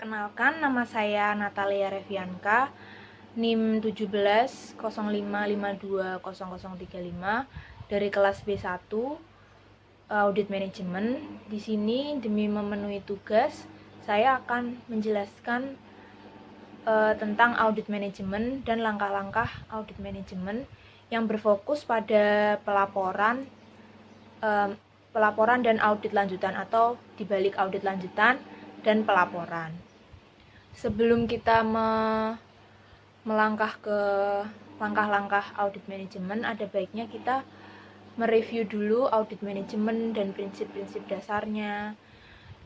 Perkenalkan, nama saya Natalia Revianka, NIM 1705520035 dari kelas B1 Audit Manajemen. Di sini demi memenuhi tugas, saya akan menjelaskan tentang audit manajemen dan langkah-langkah audit manajemen yang berfokus pada pelaporan dan audit lanjutan atau dibalik audit lanjutan dan pelaporan. Sebelum kita melangkah ke langkah-langkah audit manajemen, ada baiknya kita mereview dulu audit manajemen dan prinsip-prinsip dasarnya.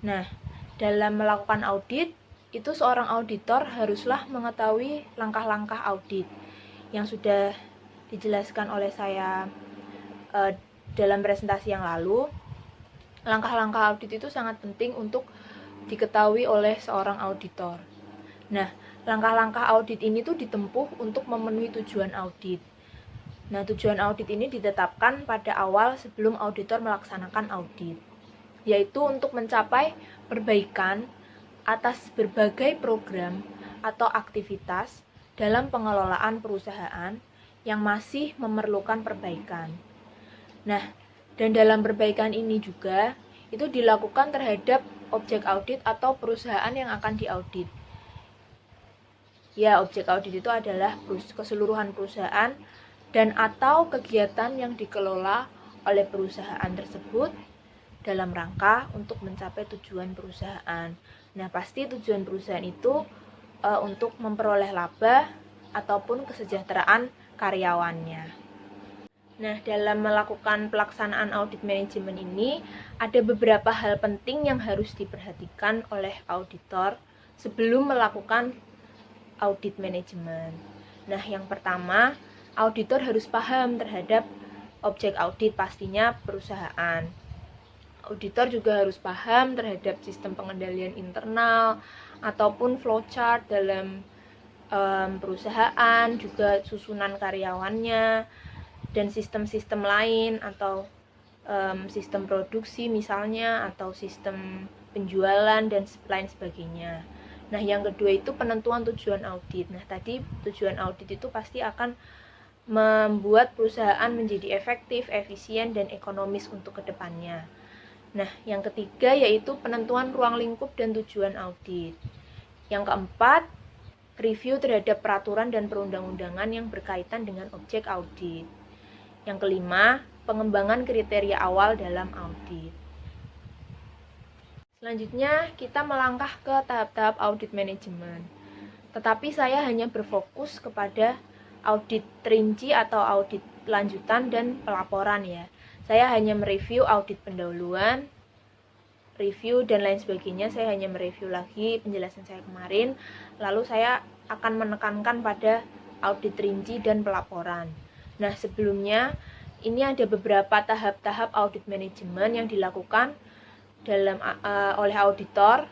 Nah, dalam melakukan audit, itu seorang auditor haruslah mengetahui langkah-langkah audit yang sudah dijelaskan oleh saya dalam presentasi yang lalu. Langkah-langkah audit itu sangat penting untuk diketahui oleh seorang auditor. Nah, langkah-langkah audit ini tuh ditempuh untuk memenuhi tujuan audit. Nah, tujuan audit ini ditetapkan pada awal sebelum auditor melaksanakan audit, yaitu untuk mencapai perbaikan atas berbagai program atau aktivitas dalam pengelolaan perusahaan yang masih memerlukan perbaikan. Nah, dan dalam perbaikan ini juga itu dilakukan terhadap objek audit atau perusahaan yang akan diaudit. Ya, objek audit itu adalah keseluruhan perusahaan dan atau kegiatan yang dikelola oleh perusahaan tersebut dalam rangka untuk mencapai tujuan perusahaan. Nah, pasti tujuan perusahaan itu untuk memperoleh laba ataupun kesejahteraan karyawannya. Nah, dalam melakukan pelaksanaan audit manajemen ini, ada beberapa hal penting yang harus diperhatikan oleh auditor sebelum melakukan audit manajemen. Nah, yang pertama, auditor harus paham terhadap objek audit, pastinya perusahaan. Auditor juga harus paham terhadap sistem pengendalian internal ataupun flowchart dalam perusahaan, juga susunan karyawannya, dan sistem-sistem lain atau sistem produksi misalnya, atau sistem penjualan dan lain sebagainya. Nah, yang kedua itu penentuan tujuan audit. Nah, tadi tujuan audit itu pasti akan membuat perusahaan menjadi efektif, efisien, dan ekonomis untuk kedepannya. Nah, yang ketiga yaitu penentuan ruang lingkup dan tujuan audit. Yang keempat, review terhadap peraturan dan perundang-undangan yang berkaitan dengan objek audit. Yang kelima, pengembangan kriteria awal dalam audit. Selanjutnya, kita melangkah ke tahap-tahap audit manajemen. Tetapi saya hanya berfokus kepada audit rinci atau audit lanjutan dan pelaporan ya. Saya hanya mereview audit pendahuluan, review dan lain sebagainya. Saya hanya mereview lagi penjelasan saya kemarin. Lalu saya akan menekankan pada audit rinci dan pelaporan. Nah, sebelumnya ini ada beberapa tahap-tahap audit manajemen yang dilakukan oleh auditor.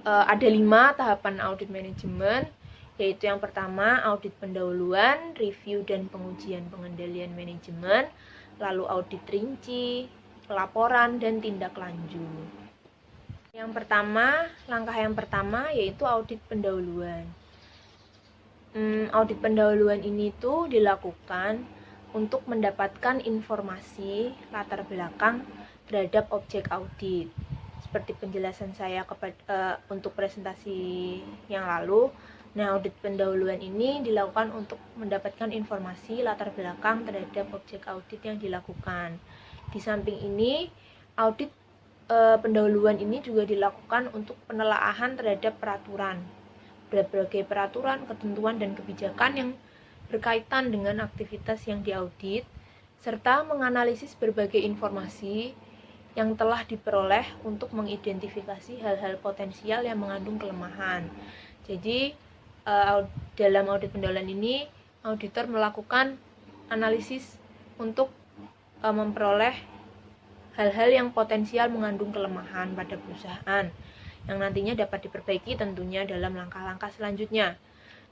Ada 5 tahapan audit manajemen, yaitu yang pertama audit pendahuluan, review dan pengujian pengendalian manajemen, lalu audit rinci, pelaporan, dan tindak lanjut. Langkah yang pertama yaitu audit pendahuluan. Audit pendahuluan ini tuh dilakukan untuk mendapatkan informasi latar belakang terhadap objek audit. Seperti penjelasan saya untuk presentasi yang lalu. Nah, audit pendahuluan ini dilakukan untuk mendapatkan informasi latar belakang terhadap objek audit yang dilakukan. Di samping ini, audit pendahuluan ini juga dilakukan untuk penelaahan terhadap berbagai peraturan, ketentuan, dan kebijakan yang berkaitan dengan aktivitas yang diaudit, serta menganalisis berbagai informasi yang telah diperoleh untuk mengidentifikasi hal-hal potensial yang mengandung kelemahan. Jadi, dalam audit pendahuluan ini, auditor melakukan analisis untuk memperoleh hal-hal yang potensial mengandung kelemahan pada perusahaan yang nantinya dapat diperbaiki tentunya dalam langkah-langkah selanjutnya.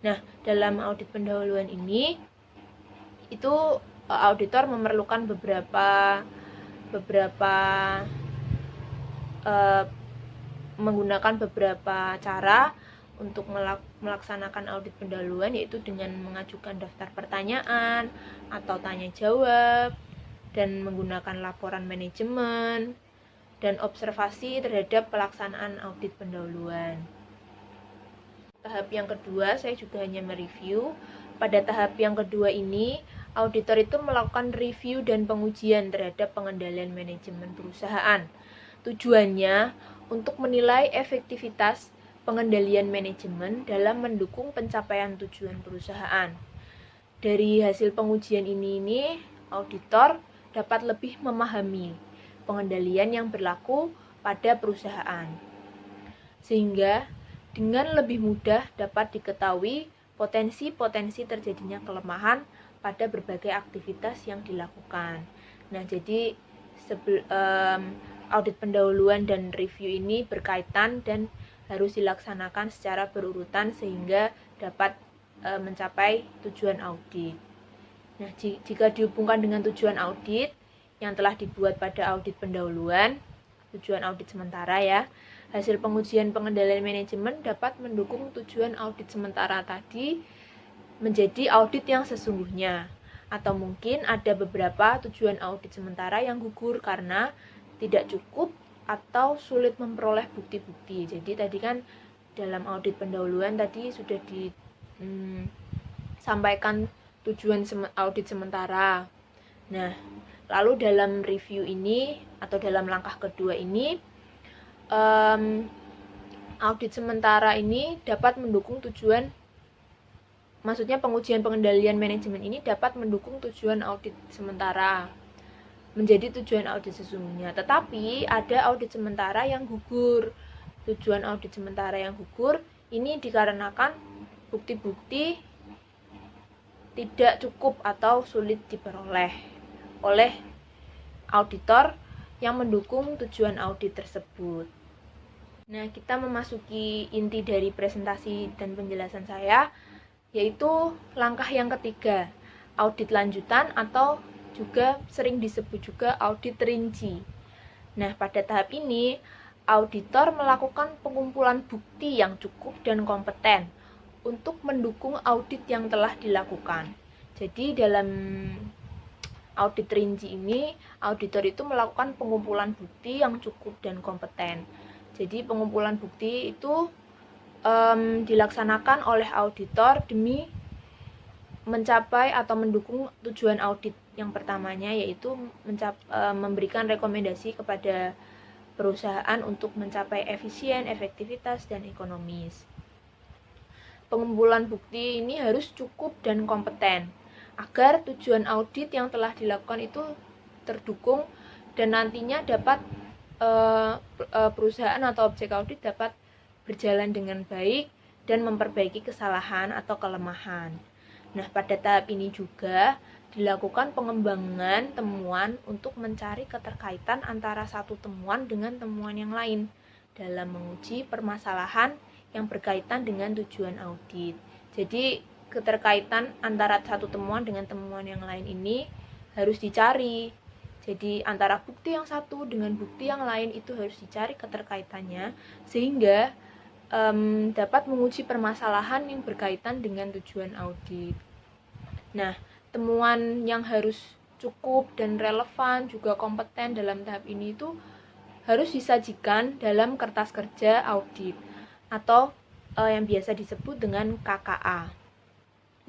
Nah, dalam audit pendahuluan ini itu auditor memerlukan beberapa menggunakan beberapa cara untuk melaksanakan audit pendahuluan, yaitu dengan mengajukan daftar pertanyaan atau tanya jawab, dan menggunakan laporan manajemen, dan observasi terhadap pelaksanaan audit pendahuluan. Tahap yang kedua, saya juga hanya mereview. Pada tahap yang kedua ini, auditor itu melakukan review dan pengujian terhadap pengendalian manajemen perusahaan. Tujuannya untuk menilai efektivitas pengendalian manajemen dalam mendukung pencapaian tujuan perusahaan. Dari hasil pengujian ini auditor dapat lebih memahami pengendalian yang berlaku pada perusahaan, sehingga dengan lebih mudah dapat diketahui potensi-potensi terjadinya kelemahan pada berbagai aktivitas yang dilakukan. Nah, jadi audit pendahuluan dan review ini berkaitan dan harus dilaksanakan secara berurutan sehingga dapat mencapai tujuan audit. Nah, jika dihubungkan dengan tujuan audit yang telah dibuat pada audit pendahuluan, tujuan audit sementara ya, hasil pengujian pengendalian manajemen dapat mendukung tujuan audit sementara tadi menjadi audit yang sesungguhnya. Atau mungkin ada beberapa tujuan audit sementara yang gugur karena tidak cukup atau sulit memperoleh bukti-bukti. Jadi tadi kan dalam audit pendahuluan tadi sudah disampaikan tujuan audit sementara. Nah, lalu dalam review ini atau dalam langkah kedua ini, audit sementara ini dapat mendukung tujuan, maksudnya pengujian pengendalian manajemen ini dapat mendukung tujuan audit sementara menjadi tujuan audit sesungguhnya. Tetapi ada audit sementara yang gugur. Tujuan audit sementara yang gugur ini dikarenakan bukti-bukti tidak cukup atau sulit diperoleh oleh auditor yang mendukung tujuan audit tersebut. Nah, kita memasuki inti dari presentasi dan penjelasan saya, yaitu langkah yang ketiga, audit lanjutan atau juga sering disebut juga audit rinci. Nah, pada tahap ini, auditor melakukan pengumpulan bukti yang cukup dan kompeten untuk mendukung audit yang telah dilakukan. Jadi, dalam audit rinci ini, auditor itu melakukan pengumpulan bukti yang cukup dan kompeten. Jadi, pengumpulan bukti itu dilaksanakan oleh auditor demi mencapai atau mendukung tujuan audit yang pertamanya, yaitu memberikan rekomendasi kepada perusahaan untuk mencapai efisien, efektivitas, dan ekonomis. Pengumpulan bukti ini harus cukup dan kompeten agar tujuan audit yang telah dilakukan itu terdukung dan nantinya dapat perusahaan atau objek audit dapat berjalan dengan baik dan memperbaiki kesalahan atau kelemahan. Nah, pada tahap ini juga dilakukan pengembangan temuan untuk mencari keterkaitan antara satu temuan dengan temuan yang lain dalam menguji permasalahan yang berkaitan dengan tujuan audit. Jadi, keterkaitan antara satu temuan dengan temuan yang lain ini harus dicari. Jadi, antara bukti yang satu dengan bukti yang lain itu harus dicari keterkaitannya sehingga dapat menguji permasalahan yang berkaitan dengan tujuan audit. Nah, temuan yang harus cukup dan relevan juga kompeten dalam tahap ini itu harus disajikan dalam kertas kerja audit atau yang biasa disebut dengan KKA.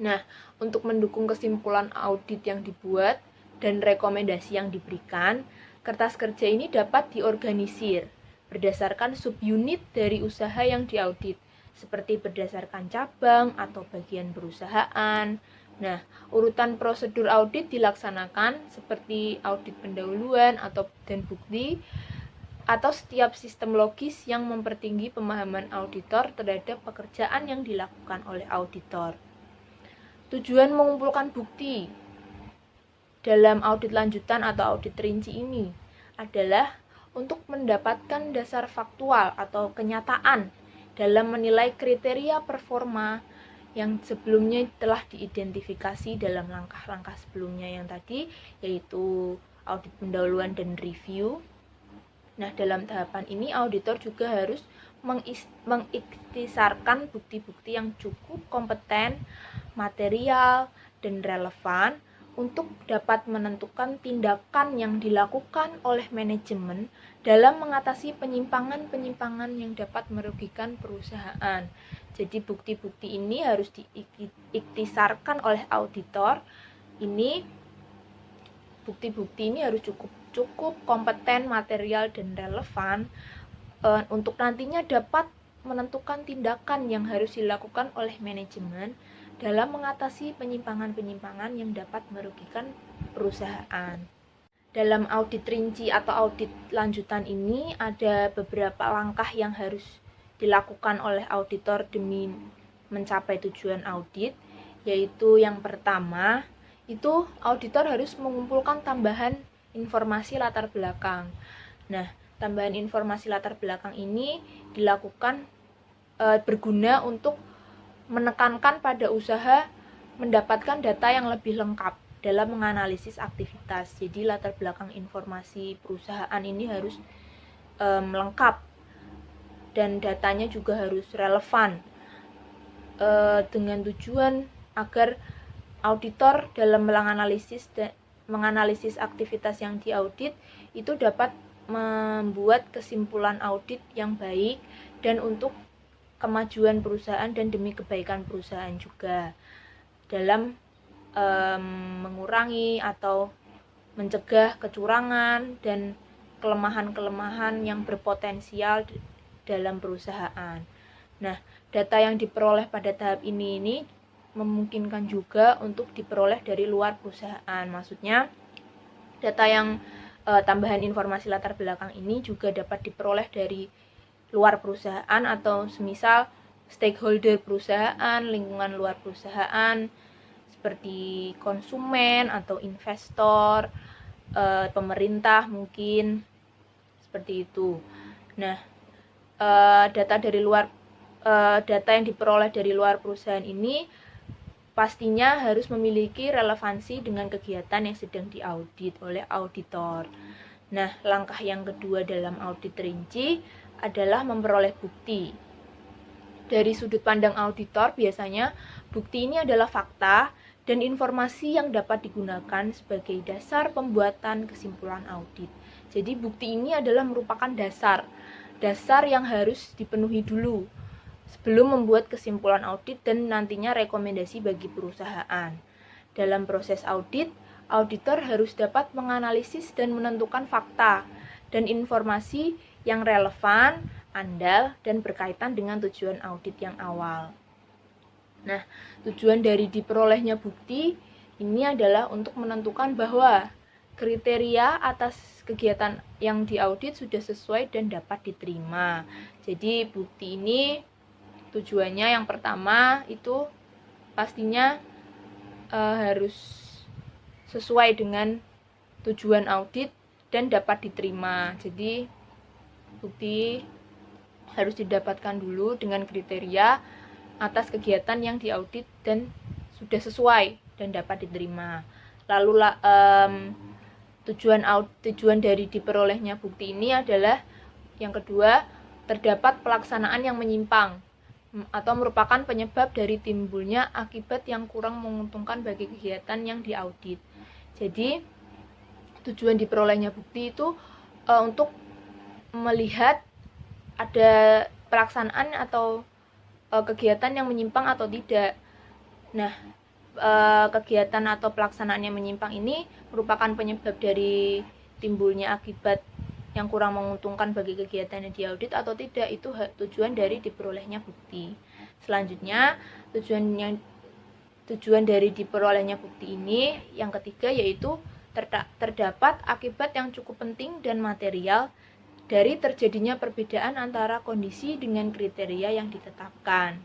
Nah, untuk mendukung kesimpulan audit yang dibuat dan rekomendasi yang diberikan, kertas kerja ini dapat diorganisir berdasarkan subunit dari usaha yang diaudit, seperti berdasarkan cabang atau bagian perusahaan. Nah, urutan prosedur audit dilaksanakan seperti audit pendahuluan dan bukti, atau setiap sistem logis yang mempertinggi pemahaman auditor terhadap pekerjaan yang dilakukan oleh auditor. Tujuan mengumpulkan bukti dalam audit lanjutan atau audit rinci ini adalah untuk mendapatkan dasar faktual atau kenyataan dalam menilai kriteria performa yang sebelumnya telah diidentifikasi dalam langkah-langkah sebelumnya yang tadi, yaitu audit pendahuluan dan review. Nah, dalam tahapan ini auditor juga harus mengikhtisarkan bukti-bukti yang cukup kompeten, material, dan relevan untuk dapat menentukan tindakan yang dilakukan oleh manajemen dalam mengatasi penyimpangan-penyimpangan yang dapat merugikan perusahaan. Jadi bukti-bukti ini harus diikhtisarkan oleh auditor. Bukti-bukti ini harus cukup kompeten, material, dan relevan untuk nantinya dapat menentukan tindakan yang harus dilakukan oleh manajemen dalam mengatasi penyimpangan-penyimpangan yang dapat merugikan perusahaan. Dalam audit rinci atau audit lanjutan ini ada beberapa langkah yang harus dilakukan oleh auditor demi mencapai tujuan audit, yaitu yang pertama, itu auditor harus mengumpulkan tambahan informasi latar belakang. Nah, tambahan informasi latar belakang ini dilakukan berguna untuk menekankan pada usaha mendapatkan data yang lebih lengkap dalam menganalisis aktivitas. Jadi latar belakang informasi perusahaan ini harus lengkap dan datanya juga harus relevan dengan tujuan agar auditor dalam menganalisis aktivitas yang diaudit itu dapat membuat kesimpulan audit yang baik dan untuk kemajuan perusahaan dan demi kebaikan perusahaan juga dalam mengurangi atau mencegah kecurangan dan kelemahan-kelemahan yang berpotensial dalam perusahaan. Nah, data yang diperoleh pada tahap ini memungkinkan juga untuk diperoleh dari luar perusahaan. Maksudnya, data yang tambahan informasi latar belakang ini juga dapat diperoleh dari luar perusahaan atau semisal stakeholder perusahaan, lingkungan luar perusahaan seperti konsumen atau investor, pemerintah mungkin seperti itu. Nah, data yang diperoleh dari luar perusahaan ini pastinya harus memiliki relevansi dengan kegiatan yang sedang diaudit oleh auditor. Nah, langkah yang kedua dalam audit rinci adalah memperoleh bukti. Dari sudut pandang auditor, biasanya bukti ini adalah fakta dan informasi yang dapat digunakan sebagai dasar pembuatan kesimpulan audit. Jadi bukti ini adalah merupakan dasar yang harus dipenuhi dulu sebelum membuat kesimpulan audit dan nantinya rekomendasi bagi perusahaan. Dalam proses audit, auditor harus dapat menganalisis dan menentukan fakta dan informasi yang relevan, andal, dan berkaitan dengan tujuan audit yang awal. Nah, tujuan dari diperolehnya bukti ini adalah untuk menentukan bahwa kriteria atas kegiatan yang diaudit sudah sesuai dan dapat diterima. Jadi, bukti ini tujuannya yang pertama itu pastinya harus sesuai dengan tujuan audit dan dapat diterima. Jadi, bukti harus didapatkan dulu dengan kriteria atas kegiatan yang diaudit dan sudah sesuai dan dapat diterima. Lalu tujuan dari diperolehnya bukti ini adalah yang kedua, terdapat pelaksanaan yang menyimpang atau merupakan penyebab dari timbulnya akibat yang kurang menguntungkan bagi kegiatan yang diaudit. Jadi, tujuan diperolehnya bukti itu untuk melihat ada pelaksanaan atau kegiatan yang menyimpang atau tidak. Nah, kegiatan atau pelaksanaan yang menyimpang ini merupakan penyebab dari timbulnya akibat yang kurang menguntungkan bagi kegiatan yang diaudit atau tidak, itu tujuan dari diperolehnya bukti. Selanjutnya, tujuan dari diperolehnya bukti ini yang ketiga yaitu terdapat akibat yang cukup penting dan material dari terjadinya perbedaan antara kondisi dengan kriteria yang ditetapkan.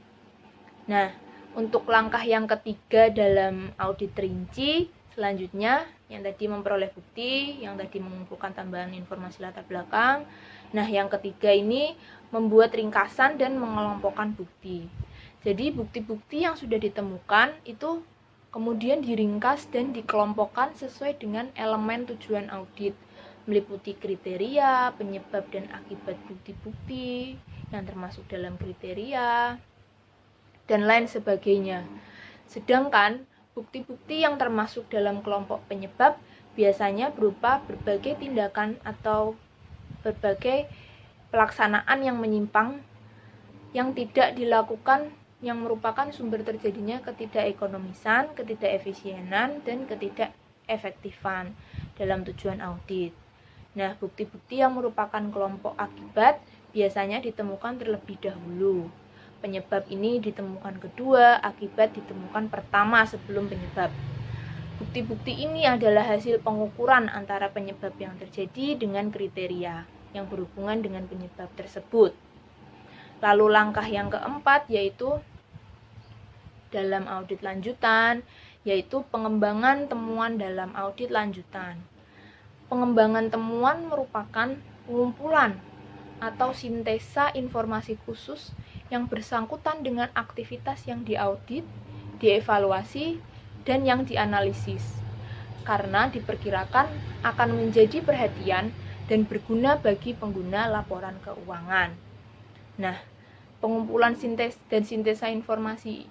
Nah, untuk langkah yang ketiga dalam audit rinci, selanjutnya yang tadi memperoleh bukti, yang tadi mengumpulkan tambahan informasi latar belakang. Nah, yang ketiga ini membuat ringkasan dan mengelompokkan bukti. Jadi, bukti-bukti yang sudah ditemukan itu kemudian diringkas dan dikelompokkan sesuai dengan elemen tujuan audit. meliputi kriteria, penyebab dan akibat bukti-bukti yang termasuk dalam kriteria, dan lain sebagainya. Sedangkan bukti-bukti yang termasuk dalam kelompok penyebab biasanya berupa berbagai tindakan atau berbagai pelaksanaan yang menyimpang yang tidak dilakukan, yang merupakan sumber terjadinya ketidakekonomisan, ketidakefisienan, dan ketidakefektifan dalam tujuan audit. Nah, bukti-bukti yang merupakan kelompok akibat biasanya ditemukan terlebih dahulu. Penyebab ini ditemukan kedua, akibat ditemukan pertama sebelum penyebab. Bukti-bukti ini adalah hasil pengukuran antara penyebab yang terjadi dengan kriteria yang berhubungan dengan penyebab tersebut. Lalu langkah yang keempat yaitu dalam audit lanjutan, yaitu pengembangan temuan dalam audit lanjutan. Pengembangan temuan merupakan pengumpulan atau sintesa informasi khusus yang bersangkutan dengan aktivitas yang diaudit, dievaluasi, dan yang dianalisis, karena diperkirakan akan menjadi perhatian dan berguna bagi pengguna laporan keuangan. Nah, pengumpulan dan sintesa informasi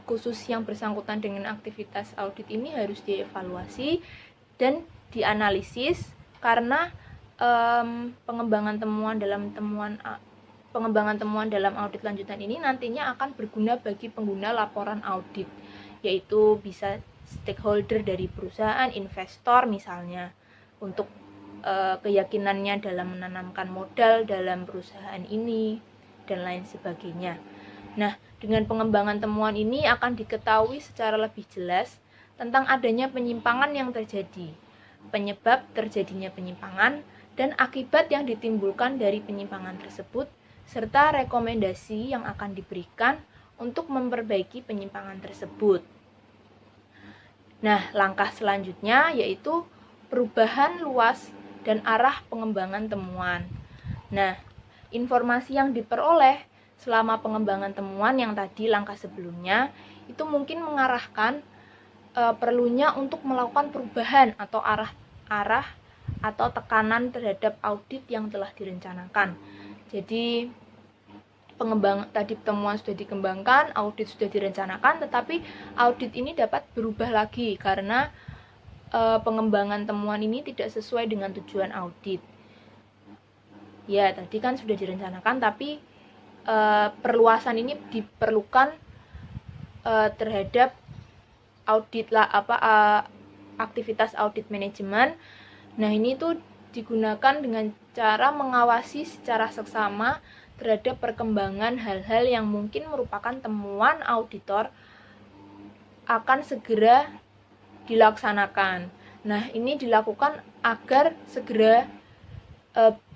khusus yang bersangkutan dengan aktivitas audit ini harus dievaluasi dan dianalisis, karena pengembangan temuan dalam audit lanjutan ini nantinya akan berguna bagi pengguna laporan audit, yaitu bisa stakeholder dari perusahaan, investor misalnya, untuk keyakinannya dalam menanamkan modal dalam perusahaan ini dan lain sebagainya. Nah, dengan pengembangan temuan ini akan diketahui secara lebih jelas tentang adanya penyimpangan yang terjadi, penyebab terjadinya penyimpangan, dan akibat yang ditimbulkan dari penyimpangan tersebut, serta rekomendasi yang akan diberikan untuk memperbaiki penyimpangan tersebut. Nah, langkah selanjutnya yaitu perubahan luas dan arah pengembangan temuan. Nah, informasi yang diperoleh selama pengembangan temuan yang tadi langkah sebelumnya itu mungkin mengarahkan perlunya untuk melakukan perubahan atau arah atau tekanan terhadap audit yang telah direncanakan. Jadi tadi temuan sudah dikembangkan, audit sudah direncanakan, tetapi audit ini dapat berubah lagi karena pengembangan temuan ini tidak sesuai dengan tujuan audit. Ya, tadi kan sudah direncanakan, tapi perluasan ini diperlukan terhadap audit aktivitas audit manajemen. Nah, ini tuh digunakan dengan cara mengawasi secara seksama terhadap perkembangan hal-hal yang mungkin merupakan temuan auditor akan segera dilaksanakan. Nah, ini dilakukan agar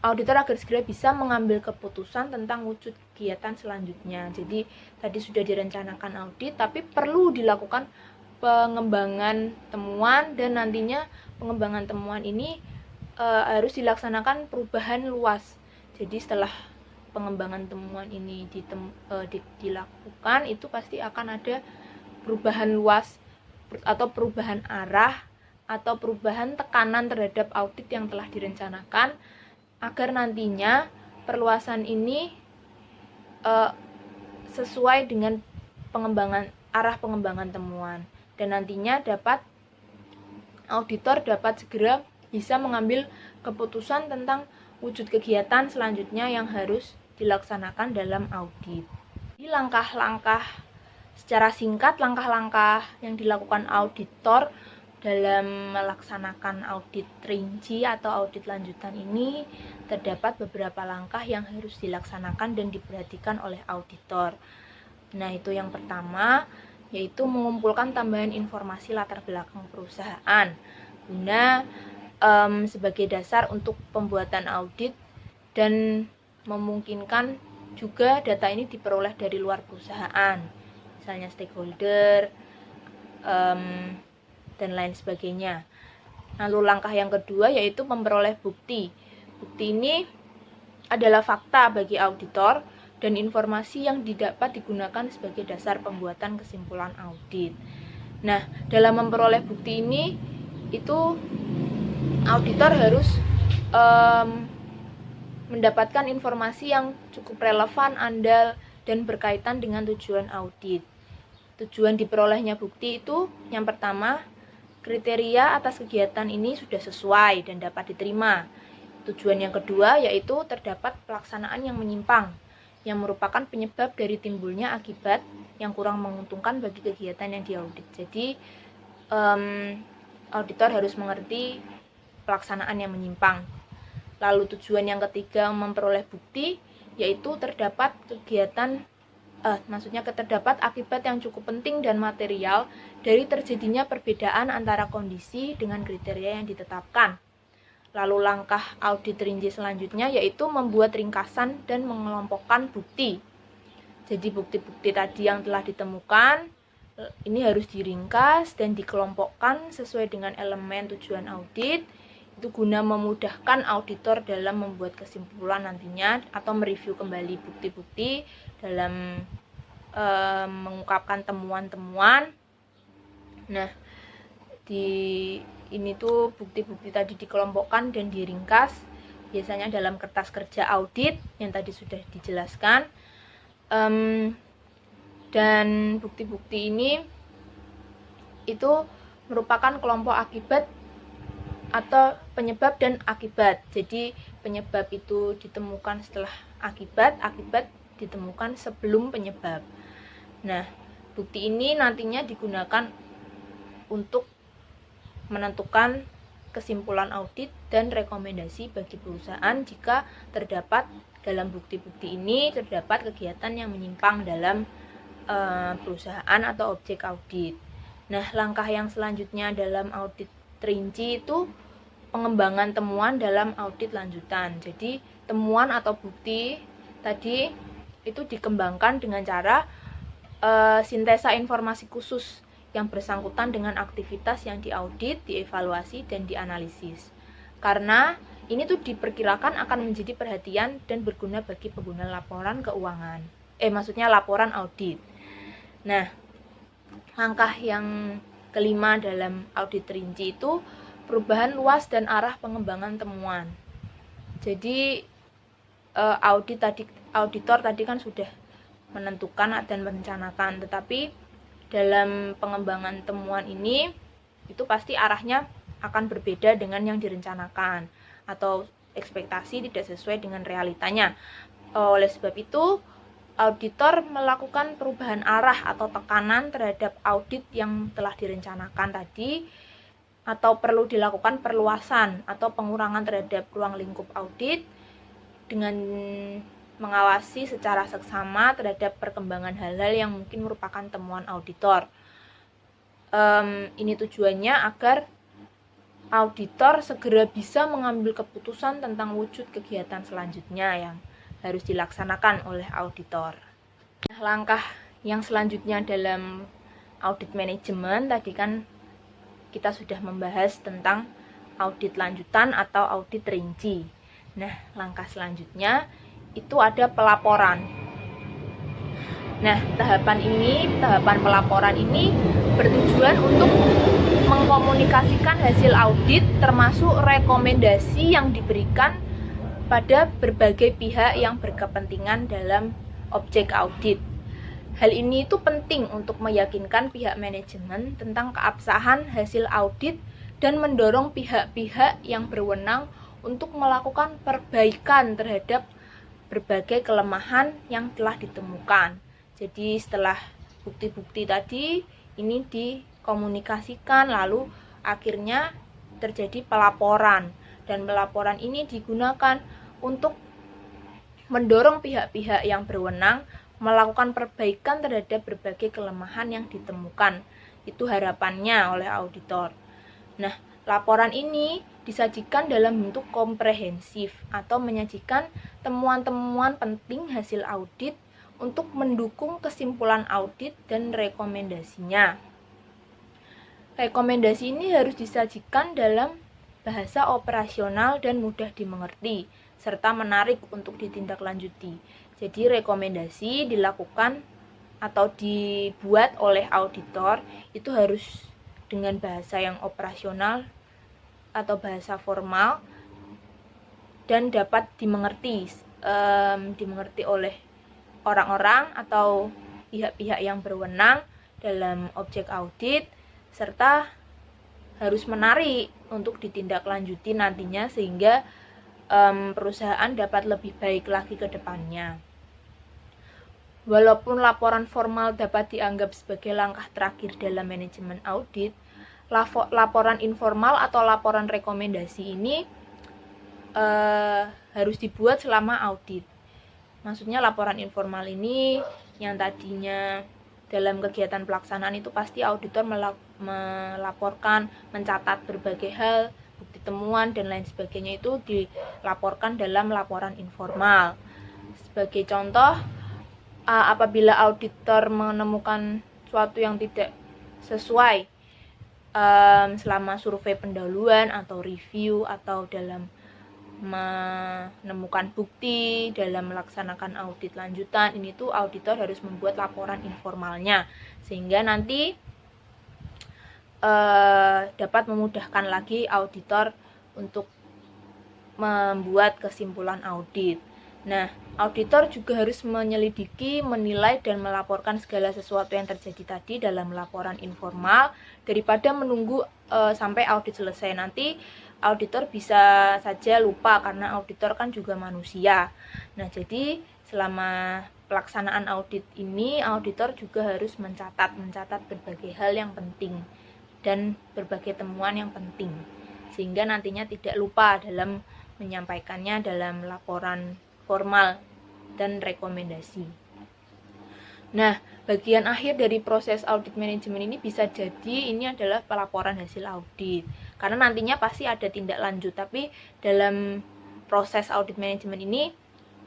auditor segera bisa mengambil keputusan tentang wujud kegiatan selanjutnya. Jadi tadi sudah direncanakan audit, tapi perlu dilakukan pengembangan temuan, dan nantinya pengembangan temuan ini harus dilaksanakan perubahan luas. Jadi setelah pengembangan temuan ini dilakukan, itu pasti akan ada perubahan luas atau perubahan arah atau perubahan tekanan terhadap audit yang telah direncanakan, agar nantinya perluasan ini sesuai dengan arah pengembangan temuan, dan nantinya auditor dapat segera bisa mengambil keputusan tentang wujud kegiatan selanjutnya yang harus dilaksanakan dalam audit. Jadi secara singkat, langkah-langkah yang dilakukan auditor dalam melaksanakan audit rinci atau audit lanjutan ini, terdapat beberapa langkah yang harus dilaksanakan dan diperhatikan oleh auditor. Nah, itu yang pertama, yaitu mengumpulkan tambahan informasi latar belakang perusahaan guna sebagai dasar untuk pembuatan audit, dan memungkinkan juga data ini diperoleh dari luar perusahaan, misalnya stakeholder dan lain sebagainya. Lalu langkah yang kedua yaitu memperoleh bukti. Bukti ini adalah fakta bagi auditor dan informasi yang didapat digunakan sebagai dasar pembuatan kesimpulan audit. Nah, dalam memperoleh bukti ini, itu auditor harus mendapatkan informasi yang cukup relevan, andal, dan berkaitan dengan tujuan audit. Tujuan diperolehnya bukti itu yang pertama, kriteria atas kegiatan ini sudah sesuai dan dapat diterima. Tujuan yang kedua yaitu terdapat pelaksanaan yang menyimpang, yang merupakan penyebab dari timbulnya akibat yang kurang menguntungkan bagi kegiatan yang diaudit. Jadi, auditor harus mengerti pelaksanaan yang menyimpang. Lalu tujuan yang ketiga memperoleh bukti, yaitu terdapat terdapat akibat yang cukup penting dan material dari terjadinya perbedaan antara kondisi dengan kriteria yang ditetapkan. Lalu langkah audit rinci selanjutnya yaitu membuat ringkasan dan mengelompokkan bukti. Jadi bukti-bukti tadi yang telah ditemukan ini harus diringkas dan dikelompokkan sesuai dengan elemen tujuan audit. Itu guna memudahkan auditor dalam membuat kesimpulan nantinya atau mereview kembali bukti-bukti dalam mengungkapkan temuan-temuan. Nah, ini tuh bukti-bukti tadi dikelompokkan dan diringkas biasanya dalam kertas kerja audit yang tadi sudah dijelaskan. Dan bukti-bukti ini itu merupakan kelompok akibat atau penyebab dan akibat. Jadi penyebab itu ditemukan setelah akibat ditemukan sebelum penyebab. Nah, bukti ini nantinya digunakan untuk menentukan kesimpulan audit dan rekomendasi bagi perusahaan jika terdapat dalam bukti-bukti ini terdapat kegiatan yang menyimpang dalam perusahaan atau objek audit. Nah, langkah yang selanjutnya dalam audit rinci itu pengembangan temuan dalam audit lanjutan. Jadi, temuan atau bukti tadi itu dikembangkan dengan cara sintesa informasi khusus yang bersangkutan dengan aktivitas yang diaudit, dievaluasi, dan dianalisis. Karena ini tuh diperkirakan akan menjadi perhatian dan berguna bagi pengguna laporan keuangan. Laporan audit. Nah, langkah yang kelima dalam audit rinci itu perubahan luas dan arah pengembangan temuan. Jadi auditor tadi kan sudah menentukan dan merencanakan, tetapi dalam pengembangan temuan ini itu pasti arahnya akan berbeda dengan yang direncanakan atau ekspektasi tidak sesuai dengan realitanya. Oleh sebab itu, auditor melakukan perubahan arah atau tekanan terhadap audit yang telah direncanakan tadi, atau perlu dilakukan perluasan atau pengurangan terhadap ruang lingkup audit dengan mengawasi secara seksama terhadap perkembangan hal-hal yang mungkin merupakan temuan auditor. Ini tujuannya agar auditor segera bisa mengambil keputusan tentang wujud kegiatan selanjutnya yang harus dilaksanakan oleh auditor. Nah, langkah yang selanjutnya dalam audit manajemen tadi kan kita sudah membahas tentang audit lanjutan atau audit rinci. Nah, langkah selanjutnya itu ada pelaporan. Nah, tahapan pelaporan ini bertujuan untuk mengkomunikasikan hasil audit termasuk rekomendasi yang diberikan pada berbagai pihak yang berkepentingan dalam objek audit. Hal ini itu penting untuk meyakinkan pihak manajemen tentang keabsahan hasil audit dan mendorong pihak-pihak yang berwenang untuk melakukan perbaikan terhadap berbagai kelemahan yang telah ditemukan. Jadi setelah bukti-bukti tadi ini dikomunikasikan, lalu akhirnya terjadi pelaporan. Dan pelaporan ini digunakan untuk mendorong pihak-pihak yang berwenang melakukan perbaikan terhadap berbagai kelemahan yang ditemukan. Itu harapannya oleh auditor. Nah, laporan ini disajikan dalam bentuk komprehensif atau menyajikan temuan-temuan penting hasil audit untuk mendukung kesimpulan audit dan rekomendasinya. Rekomendasi ini harus disajikan dalam bahasa operasional dan mudah dimengerti, serta menarik untuk ditindaklanjuti. Jadi rekomendasi dilakukan atau dibuat oleh auditor itu harus dengan bahasa yang operasional atau bahasa formal dan dapat dimengerti oleh orang-orang atau pihak-pihak yang berwenang dalam objek audit, serta harus menarik untuk ditindaklanjuti nantinya sehingga perusahaan dapat lebih baik lagi ke depannya. Walaupun laporan formal dapat dianggap sebagai langkah terakhir dalam manajemen audit, laporan informal atau laporan rekomendasi ini harus dibuat selama audit. Maksudnya laporan informal ini yang tadinya dalam kegiatan pelaksanaan itu pasti auditor melaporkan, mencatat berbagai hal, bukti temuan dan lain sebagainya itu dilaporkan dalam laporan informal. Sebagai contoh, apabila auditor menemukan sesuatu yang tidak sesuai selama survei pendahuluan atau review atau dalam menemukan bukti dalam melaksanakan audit lanjutan, ini tuh auditor harus membuat laporan informalnya sehingga nanti dapat memudahkan lagi auditor untuk membuat kesimpulan audit. Nah, auditor juga harus menyelidiki, menilai, dan melaporkan segala sesuatu yang terjadi tadi dalam laporan informal daripada menunggu sampai audit selesai. Nanti auditor bisa saja lupa karena auditor kan juga manusia. Nah, jadi selama pelaksanaan audit ini, auditor juga harus mencatat berbagai hal yang penting dan berbagai temuan yang penting sehingga nantinya tidak lupa dalam menyampaikannya dalam laporan formal dan rekomendasi. Nah, bagian akhir dari proses audit manajemen ini bisa jadi ini adalah pelaporan hasil audit. Karena nantinya pasti ada tindak lanjut, tapi dalam proses audit manajemen ini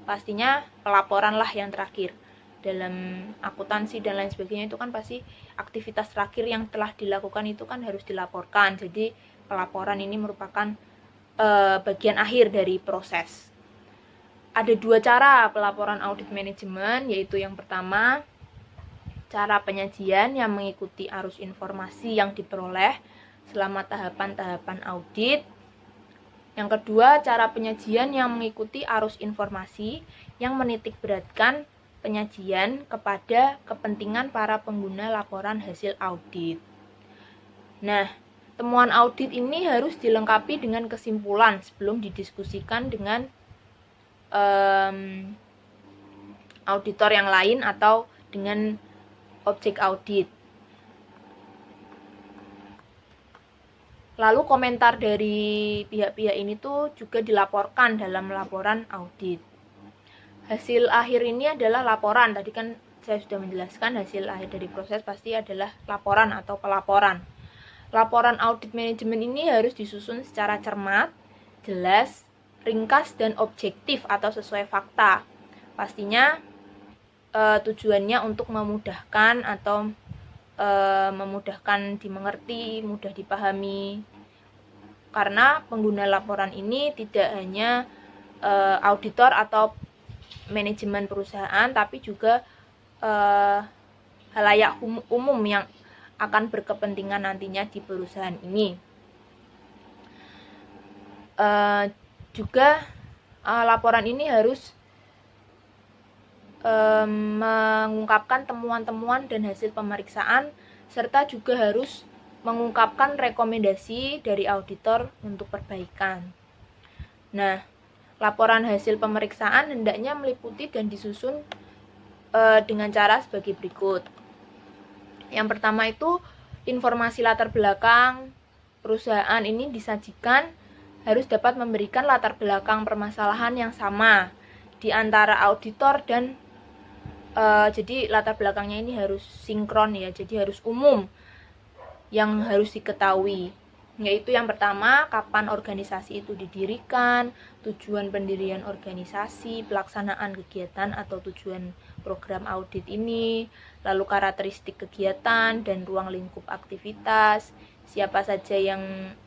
pastinya pelaporanlah yang terakhir. Dalam akuntansi dan lain sebagainya itu kan pasti aktivitas terakhir yang telah dilakukan itu kan harus dilaporkan. Jadi pelaporan ini merupakan bagian akhir dari proses. Ada dua cara pelaporan audit manajemen, yaitu yang pertama cara penyajian yang mengikuti arus informasi yang diperoleh selama tahapan-tahapan audit. Yang kedua, cara penyajian yang mengikuti arus informasi yang menitikberatkan penyajian kepada kepentingan para pengguna laporan hasil audit. Nah, temuan audit ini harus dilengkapi dengan kesimpulan sebelum didiskusikan dengan auditor yang lain atau dengan objek audit. Lalu komentar dari pihak-pihak ini tuh juga dilaporkan dalam laporan audit. Hasil akhir ini adalah laporan. Tadi kan saya sudah menjelaskan hasil akhir dari proses pasti adalah laporan atau pelaporan. Laporan audit manajemen ini harus disusun secara cermat, jelas, ringkas, dan objektif atau sesuai fakta. Pastinya tujuannya untuk memudahkan atau memudahkan dimengerti, mudah dipahami. Karena pengguna laporan ini tidak hanya auditor atau manajemen perusahaan, tapi juga halayak umum yang akan berkepentingan nantinya di perusahaan ini. Juga laporan ini harus mengungkapkan temuan-temuan dan hasil pemeriksaan, serta juga harus mengungkapkan rekomendasi dari auditor untuk perbaikan. Nah, laporan hasil pemeriksaan hendaknya meliputi dan disusun dengan cara sebagai berikut. Yang pertama itu informasi latar belakang perusahaan ini disajikan harus dapat memberikan latar belakang permasalahan yang sama di antara auditor dan jadi latar belakangnya ini harus sinkron ya, jadi harus umum yang harus diketahui. Yaitu yang pertama, kapan organisasi itu didirikan, tujuan pendirian organisasi, pelaksanaan kegiatan atau tujuan program audit ini, lalu karakteristik kegiatan dan ruang lingkup aktivitas, siapa saja yang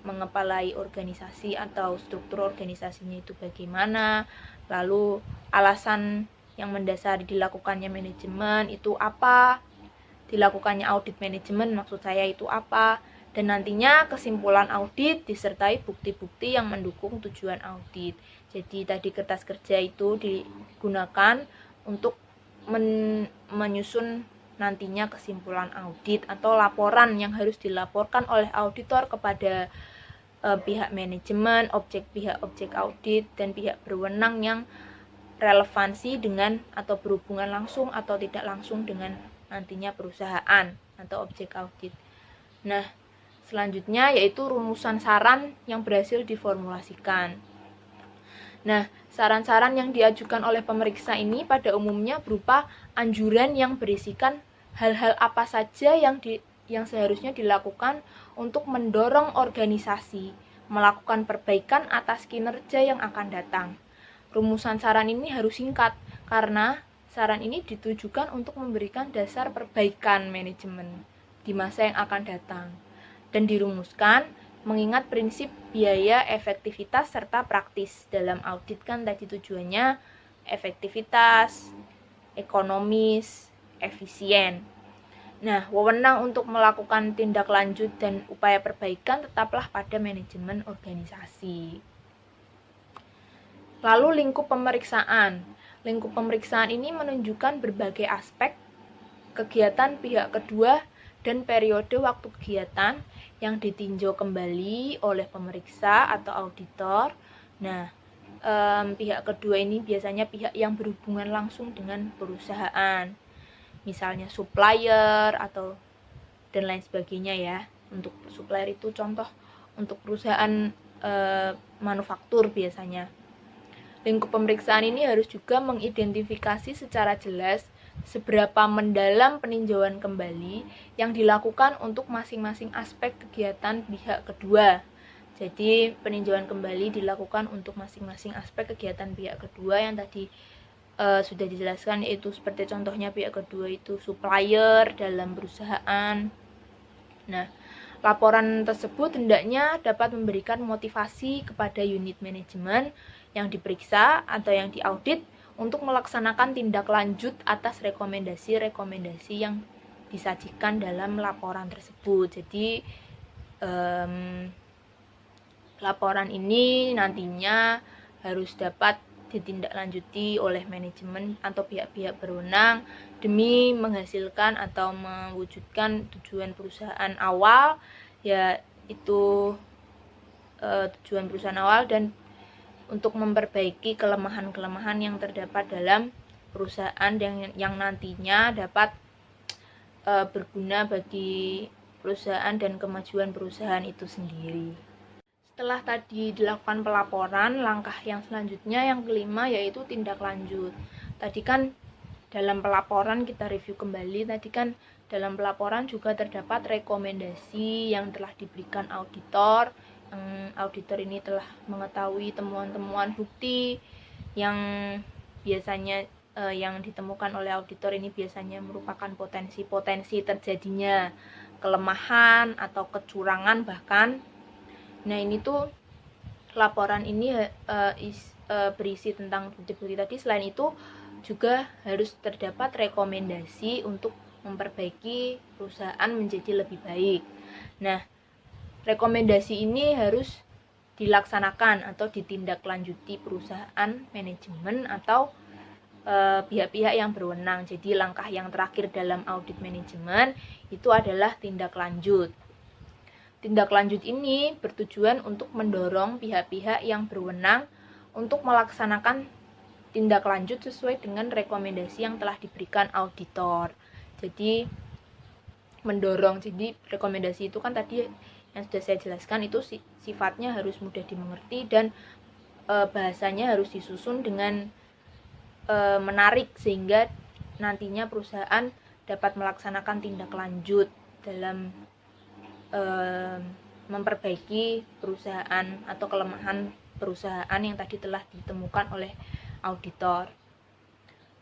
mengepalai organisasi atau struktur organisasinya itu bagaimana, lalu alasan yang mendasari dilakukannya manajemen itu apa, dilakukannya audit manajemen maksud saya itu apa, dan nantinya kesimpulan audit disertai bukti-bukti yang mendukung tujuan audit. Jadi tadi kertas kerja itu digunakan untuk menyusun nantinya kesimpulan audit atau laporan yang harus dilaporkan oleh auditor kepada pihak manajemen, pihak objek audit, dan pihak berwenang yang relevansi dengan atau berhubungan langsung atau tidak langsung dengan nantinya perusahaan atau objek audit. Nah, selanjutnya yaitu rumusan saran yang berhasil diformulasikan. Nah, saran-saran yang diajukan oleh pemeriksa ini pada umumnya berupa anjuran yang berisikan hal-hal apa saja yang seharusnya dilakukan untuk mendorong organisasi melakukan perbaikan atas kinerja yang akan datang. Rumusan saran ini harus singkat karena saran ini ditujukan untuk memberikan dasar perbaikan manajemen di masa yang akan datang dan dirumuskan mengingat prinsip biaya, efektivitas, serta praktis. Dalam audit kan tadi tujuannya efektivitas, ekonomis, efisien. Nah, wewenang untuk melakukan tindak lanjut dan upaya perbaikan tetaplah pada manajemen organisasi. Lalu lingkup pemeriksaan. Lingkup pemeriksaan ini menunjukkan berbagai aspek kegiatan pihak kedua dan periode waktu kegiatan yang ditinjau kembali oleh pemeriksa atau auditor. Nah, pihak kedua ini biasanya pihak yang berhubungan langsung dengan perusahaan, misalnya supplier atau dan lain sebagainya ya. Untuk supplier itu contoh untuk perusahaan manufaktur biasanya. Lingkup pemeriksaan ini harus juga mengidentifikasi secara jelas seberapa mendalam peninjauan kembali yang dilakukan untuk masing-masing aspek kegiatan pihak kedua. Jadi peninjauan kembali dilakukan untuk masing-masing aspek kegiatan pihak kedua yang tadi sudah dijelaskan, yaitu seperti contohnya pihak kedua itu supplier dalam perusahaan. Nah, laporan tersebut hendaknya dapat memberikan motivasi kepada unit manajemen yang diperiksa atau yang diaudit untuk melaksanakan tindak lanjut atas rekomendasi-rekomendasi yang disajikan dalam laporan tersebut. Jadi laporan ini nantinya harus dapat ditindaklanjuti oleh manajemen atau pihak-pihak berwenang demi menghasilkan atau mewujudkan tujuan perusahaan awal, yaitu tujuan perusahaan awal dan untuk memperbaiki kelemahan-kelemahan yang terdapat dalam perusahaan yang nantinya dapat berguna bagi perusahaan dan kemajuan perusahaan itu sendiri. Setelah tadi dilakukan pelaporan, langkah yang selanjutnya yang kelima yaitu tindak lanjut. Tadi kan dalam pelaporan kita review kembali, tadi kan dalam pelaporan juga terdapat rekomendasi yang telah diberikan auditor. Auditor ini telah mengetahui temuan-temuan bukti yang biasanya yang ditemukan oleh auditor ini biasanya merupakan potensi-potensi terjadinya kelemahan atau kecurangan bahkan. Nah, ini tuh laporan ini berisi tentang bukti-bukti tadi. Selain itu juga harus terdapat rekomendasi untuk memperbaiki perusahaan menjadi lebih baik. Nah, rekomendasi ini harus dilaksanakan atau ditindaklanjuti perusahaan, manajemen, atau pihak-pihak yang berwenang. Jadi langkah yang terakhir dalam audit manajemen itu adalah tindak lanjut. Tindak lanjut ini bertujuan untuk mendorong pihak-pihak yang berwenang untuk melaksanakan tindak lanjut sesuai dengan rekomendasi yang telah diberikan auditor. Jadi mendorong, jadi rekomendasi itu kan tadi yang sudah saya jelaskan itu sifatnya harus mudah dimengerti dan bahasanya harus disusun dengan menarik sehingga nantinya perusahaan dapat melaksanakan tindak lanjut dalam memperbaiki perusahaan atau kelemahan perusahaan yang tadi telah ditemukan oleh auditor.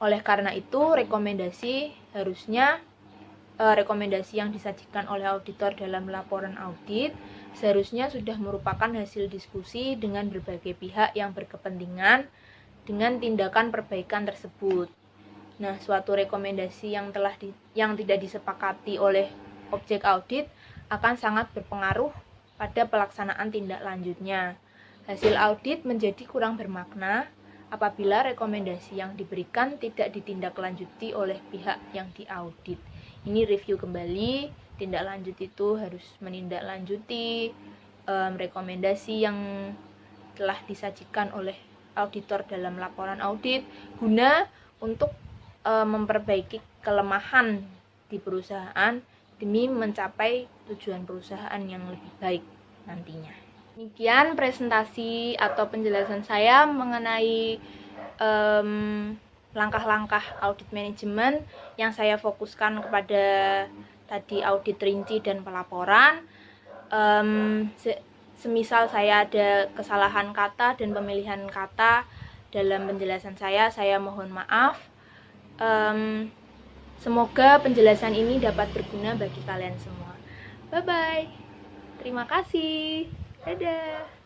Oleh karena itu rekomendasi yang disajikan oleh auditor dalam laporan audit seharusnya sudah merupakan hasil diskusi dengan berbagai pihak yang berkepentingan dengan tindakan perbaikan tersebut. Nah, suatu rekomendasi yang tidak disepakati oleh objek audit akan sangat berpengaruh pada pelaksanaan tindak lanjutnya. Hasil audit menjadi kurang bermakna apabila rekomendasi yang diberikan tidak ditindaklanjuti oleh pihak yang diaudit. Ini review kembali, tindak lanjut itu harus menindaklanjuti rekomendasi yang telah disajikan oleh auditor dalam laporan audit guna untuk memperbaiki kelemahan di perusahaan demi mencapai tujuan perusahaan yang lebih baik nantinya. Demikian presentasi atau penjelasan saya mengenai langkah-langkah audit manajemen yang saya fokuskan kepada tadi audit rinci dan pelaporan. Semisal saya ada kesalahan kata dan pemilihan kata dalam penjelasan saya mohon maaf. Semoga penjelasan ini dapat berguna bagi kalian semua. Bye-bye. Terima kasih. Dadah.